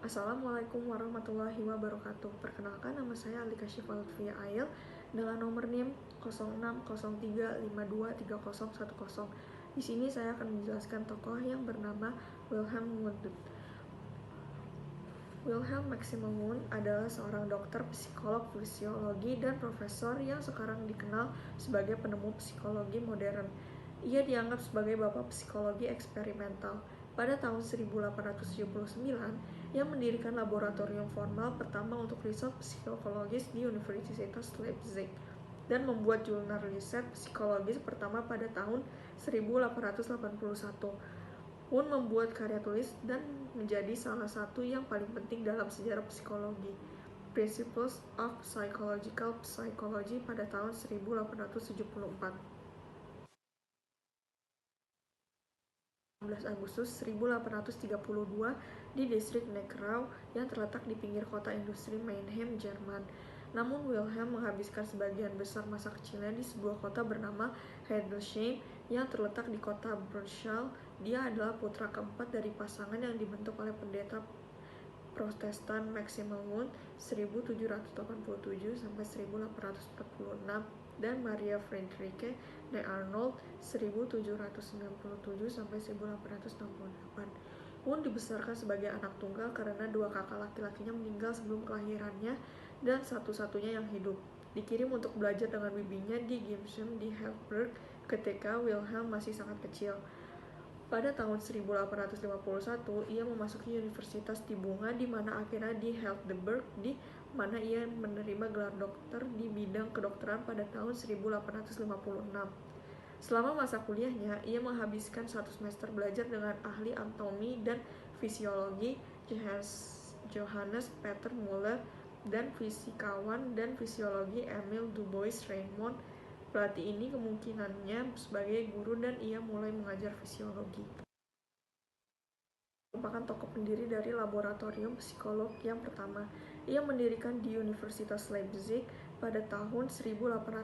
Assalamualaikum warahmatullahi wabarakatuh. Perkenalkan, nama saya Alika Syifa Lutfia Ail dengan nomor NIM 0603523010. Di sini saya akan menjelaskan tokoh yang bernama Wilhelm Wundt. Wilhelm Maximilian Wundt adalah seorang dokter, psikolog, fisiologi, dan profesor yang sekarang dikenal sebagai penemu psikologi modern. Ia dianggap sebagai bapak psikologi eksperimental. Pada tahun 1879, ia mendirikan laboratorium formal pertama untuk riset psikologis di Universitas Leipzig dan membuat jurnal riset psikologis pertama pada tahun 1881. Wundt membuat karya tulis dan menjadi salah satu yang paling penting dalam sejarah psikologi, Principles of Psychological Psychology pada tahun 1874. 16 Agustus 1832 di distrik Neckar yang terletak di pinggir kota industri Mannheim, Jerman. Namun Wilhelm menghabiskan sebagian besar masa kecilnya di sebuah kota bernama Hildesheim yang terletak di kota Braunschweig. Dia adalah putra keempat dari pasangan yang dibentuk oleh pendeta Protestan Maximilian Wundt 1787 sampai 1846 dan Maria Friederike de Arnold 1797 sampai 1868. Wundt dibesarkan sebagai anak tunggal karena dua kakak laki-lakinya meninggal sebelum kelahirannya dan satu-satunya yang hidup. Dikirim untuk belajar dengan bibinya di Gymnasium di Heidelberg ketika Wilhelm masih sangat kecil. Pada tahun 1851, ia memasuki Universitas di Bunga, di mana akhirnya di Heidelberg, di mana ia menerima gelar dokter di bidang kedokteran pada tahun 1856. Selama masa kuliahnya, ia menghabiskan 1 semester belajar dengan ahli anatomi dan fisiologi Johannes Peter Muller dan fisikawan dan fisiologi Emil Dubois Reymond. Pelatih ini kemungkinannya sebagai guru dan ia mulai mengajar fisiologi. Merupakan tokoh pendiri dari laboratorium psikolog yang pertama. Ia mendirikan di Universitas Leipzig pada tahun 1879.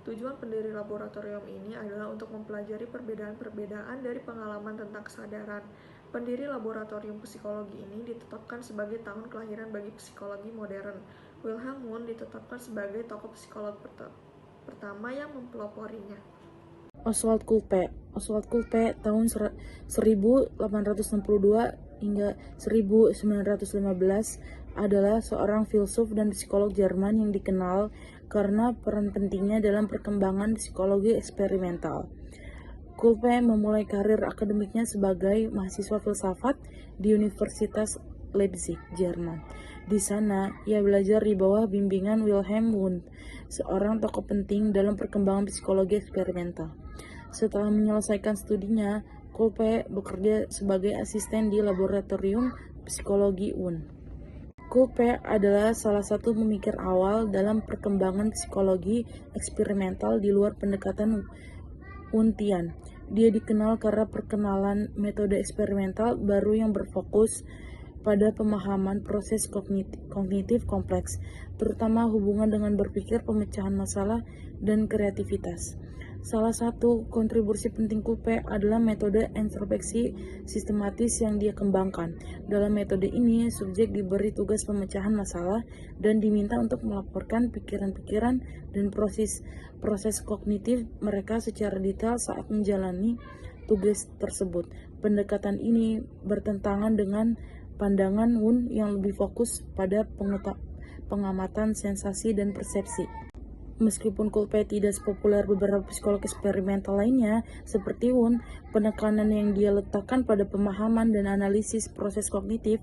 Tujuan pendiri laboratorium ini adalah untuk mempelajari perbedaan-perbedaan dari pengalaman tentang kesadaran. Pendiri laboratorium psikologi ini ditetapkan sebagai tahun kelahiran bagi psikologi modern. Wilhelm Wundt ditetapkan sebagai tokoh psikolog pertama yang mempeloporinya. Oswald Kulpe tahun 1862 hingga 1915 adalah seorang filsuf dan psikolog Jerman yang dikenal karena peran pentingnya dalam perkembangan psikologi eksperimental. Kulpe memulai karir akademiknya sebagai mahasiswa filsafat di Universitas Leipzig, Jerman. Di sana, ia belajar di bawah bimbingan Wilhelm Wundt, seorang tokoh penting dalam perkembangan psikologi eksperimental. Setelah menyelesaikan studinya, Kulpe bekerja sebagai asisten di laboratorium psikologi Wundt. Kulpe adalah salah satu pemikir awal dalam perkembangan psikologi eksperimental di luar pendekatan Wundtian. Dia dikenal karena perkenalan metode eksperimental baru yang berfokus pada pemahaman proses kognitif kompleks, terutama hubungan dengan berpikir, pemecahan masalah, dan kreativitas. Salah satu kontribusi penting Kulpe adalah metode introspeksi sistematis yang dia kembangkan. Dalam metode ini, subjek diberi tugas pemecahan masalah dan diminta untuk melaporkan pikiran-pikiran dan proses kognitif mereka secara detail saat menjalani tugas tersebut. Pendekatan ini bertentangan dengan pandangan Wundt yang lebih fokus pada pengamatan sensasi dan persepsi. Meskipun Kulpe tidak sepopuler beberapa psikolog eksperimental lainnya seperti Wundt, penekanan yang dia letakkan pada pemahaman dan analisis proses kognitif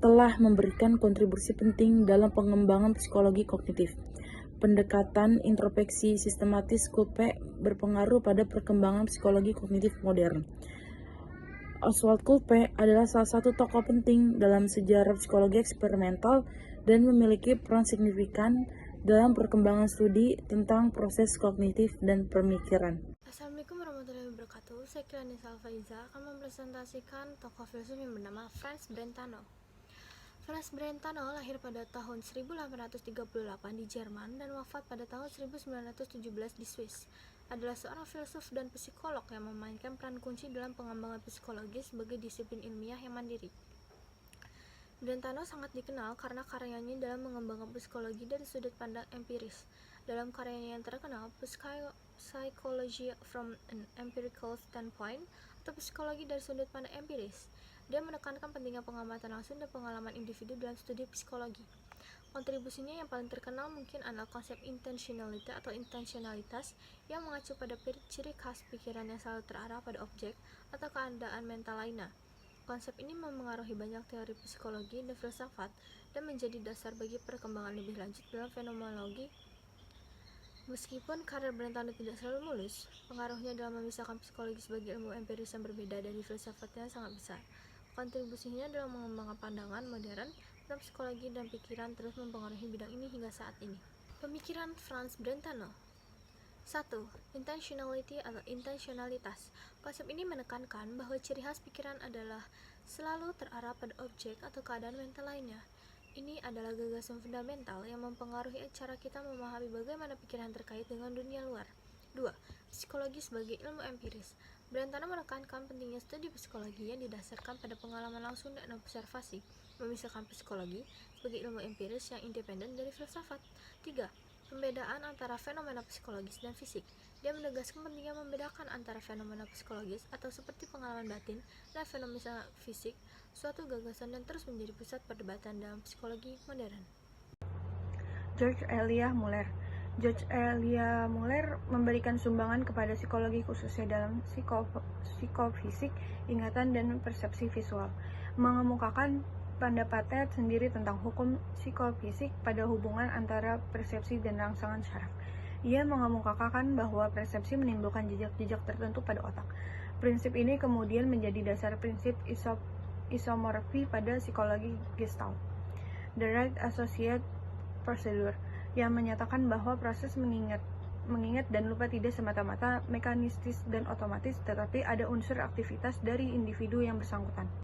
telah memberikan kontribusi penting dalam pengembangan psikologi kognitif. Pendekatan introspeksi sistematis Kulpe berpengaruh pada perkembangan psikologi kognitif modern. Oswald Kulpe adalah salah satu tokoh penting dalam sejarah psikologi eksperimental dan memiliki peran signifikan dalam perkembangan studi tentang proses kognitif dan pemikiran. Assalamualaikum warahmatullahi wabarakatuh. Saya Kilani Salfaiza akan mempresentasikan tokoh filsuf yang bernama Franz Brentano. Franz Brentano lahir pada tahun 1838 di Jerman dan wafat pada tahun 1917 di Swiss. Adalah seorang filsuf dan psikolog yang memainkan peran kunci dalam pengembangan psikologi sebagai disiplin ilmiah yang mandiri. Brentano sangat dikenal karena karyanya dalam mengembangkan psikologi dari sudut pandang empiris. Dalam karyanya yang terkenal, Psychology from an Empirical Standpoint, atau psikologi dari sudut pandang empiris, dia menekankan pentingnya pengamatan langsung dan pengalaman individu dalam studi psikologi. Kontribusinya yang paling terkenal mungkin adalah konsep intentionality atau intensionalitas yang mengacu pada ciri khas pikiran yang selalu terarah pada objek atau keadaan mental lainnya. Konsep ini memengaruhi banyak teori psikologi dan filsafat dan menjadi dasar bagi perkembangan lebih lanjut dalam fenomenologi. Meskipun karir Brentano tidak selalu mulus, pengaruhnya dalam memisahkan psikologi sebagai ilmu empiris yang berbeda dari filsafatnya sangat besar. Kontribusinya dalam mengembangkan pandangan modern dalam psikologi dan pikiran terus mempengaruhi bidang ini hingga saat ini. Pemikiran Franz Brentano. 1. Intentionality atau intensionalitas. Konsep ini menekankan bahwa ciri khas pikiran adalah selalu terarah pada objek atau keadaan mental lainnya. Ini adalah gagasan fundamental yang mempengaruhi cara kita memahami bagaimana pikiran terkait dengan dunia luar. 2. Psikologi sebagai ilmu empiris. Brentano menekankan pentingnya studi psikologi yang didasarkan pada pengalaman langsung dan observasi, memisahkan psikologi sebagai ilmu empiris yang independen dari filsafat. 3. Pembedaan antara fenomena psikologis dan fisik. Dia menegaskan pentingnya membedakan antara fenomena psikologis atau seperti pengalaman batin dan fenomena fisik, suatu gagasan dan terus menjadi pusat perdebatan dalam psikologi modern. George Elia Muller. George Elia Muller memberikan sumbangan kepada psikologi khususnya dalam psikofisik, ingatan, dan persepsi visual. Mengemukakan pendapatnya sendiri tentang hukum psikofisik pada hubungan antara persepsi dan rangsangan syaraf. Ia mengemukakan bahwa persepsi menimbulkan jejak-jejak tertentu pada otak. Prinsip ini kemudian menjadi dasar prinsip isomorfi pada psikologi Gestalt, the right associate procedure, yang menyatakan bahwa proses mengingat dan lupa tidak semata-mata mekanistis dan otomatis, tetapi ada unsur aktivitas dari individu yang bersangkutan.